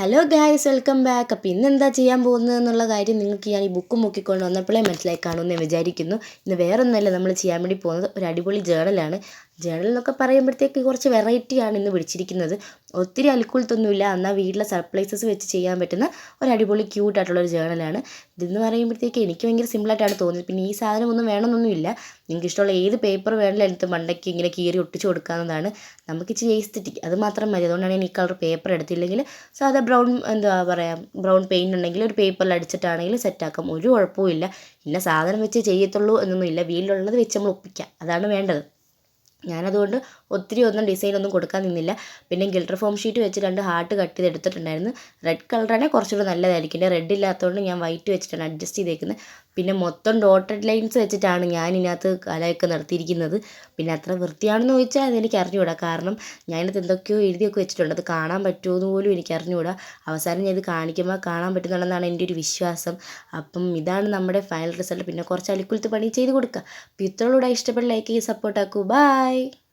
Hello guys, welcome back. അപ്പോൾ ഇന്നെന്താ ചെയ്യാൻ പോകുന്നത് എന്നുള്ള കാര്യം നിങ്ങൾക്ക് ഞാൻ ഈ ബുക്ക് നോക്കിക്കൊണ്ട് വന്നപ്പോഴേ മനസ്സിലായി കാണുമെന്ന് ഞാൻ വിചാരിക്കുന്നു. ഇന്ന് വേറൊന്നുമല്ല നമ്മൾ ചെയ്യാൻ വേണ്ടി പോകുന്നത്, ഒരു അടിപൊളി ജേണലാണ്. ജേണൽ എന്നൊക്കെ പറയുമ്പോഴത്തേക്ക് കുറച്ച് വെറൈറ്റിയാണ് ഇന്ന് പിടിച്ചിരിക്കുന്നത്. ഒത്തിരി അലുക്കുലത്തൊന്നുമില്ല, എന്നാൽ വീട്ടിലെ സർപ്രൈസസ് വെച്ച് ചെയ്യാൻ പറ്റുന്ന ഒരു അടിപൊളി ക്യൂട്ടായിട്ടുള്ളൊരു ജേണലാണ്. ഇതെന്ന് പറയുമ്പോഴത്തേക്ക് എനിക്ക് ഭയങ്കര സിമ്പിളായിട്ടാണ് തോന്നിയത്. പിന്നെ ഈ സാധനം ഒന്നും വേണമെന്നൊന്നുമില്ല, നിങ്ങൾക്ക് ഇഷ്ടമുള്ള ഏത് പേപ്പർ വേണമെങ്കിലും എടുത്ത് മണ്ടയ്ക്ക് ഇങ്ങനെ കീറി ഒട്ടിച്ച് കൊടുക്കാവുന്നതാണ്. നമുക്ക് ഇച്ചിരി എസ്തെറ്റിക് അത് മാത്രം മതി. അതുകൊണ്ടാണ് ഞാൻ ഈ കളർ പേപ്പർ എടുത്തില്ലെങ്കിൽ സാധാ ബ്രൗൺ എന്താ പറയുക, ബ്രൗൺ പെയിൻ്റ് ഉണ്ടെങ്കിൽ ഒരു പേപ്പറിൽ അടിച്ചിട്ടാണെങ്കിലും സെറ്റാക്കാം, ഒരു കുഴപ്പമില്ല. പിന്നെ സാധനം വെച്ച് ചെയ്യത്തുള്ളൂ എന്നൊന്നുമില്ല, വീട്ടിലുള്ളത് വെച്ച് നമ്മൾ ഒപ്പിക്കാം, അതാണ് വേണ്ടത്. ഞാനതുകൊണ്ട് ഒത്തിരി ഒന്നും ഡിസൈനൊന്നും കൊടുക്കാൻ നിന്നില്ല. പിന്നെ ഗിൽട്ടർ ഫോം ഷീറ്റ് വെച്ച് 2 ഹാർട്ട് കട്ട് ചെയ്ത് എടുത്തിട്ടുണ്ടായിരുന്നു. റെഡ് കളറാണെങ്കിൽ കുറച്ചുകൂടെ നല്ലതായിരിക്കും. എൻ്റെ റെഡ് ഇല്ലാത്തതുകൊണ്ട് ഞാൻ വൈറ്റ് വെച്ചിട്ടാണ് അഡ്ജസ്റ്റ് ചെയ്തേക്കുന്നത്. പിന്നെ മൊത്തം ഡോട്ടഡ് ലൈൻസ് വെച്ചിട്ടാണ് ഞാൻ ഇതിനകത്ത് കലയൊക്കെ നിർത്തിയിരിക്കുന്നത്. പിന്നെ അത്ര വൃത്തിയാണെന്ന് ചോദിച്ചാൽ അതെനിക്ക് അറിഞ്ഞുകൂടാ, കാരണം ഞാനിത് എന്തൊക്കെയോ എഴുതിയൊക്കെ വെച്ചിട്ടുണ്ട്. അത് കാണാൻ പറ്റുമോ എന്ന് പോലും എനിക്ക് അറിഞ്ഞുകൂടാ. അവസാനം ഞാൻ ഇത് കാണിക്കുമ്പോൾ കാണാൻ പറ്റുന്നുണ്ടെന്നാണ് എൻ്റെ ഒരു വിശ്വാസം. അപ്പം ഇതാണ് നമ്മുടെ ഫൈനൽ റിസൾട്ട്. പിന്നെ കുറച്ച് അലുക്കുലത്ത് പണി ചെയ്ത് കൊടുക്കുക. അപ്പോൾ ഇത്രയോടെ ഇഷ്ടപ്പെട്ട ലൈക്ക് ചെയ്ത് സപ്പോർട്ടാക്കൂ. ബൈ.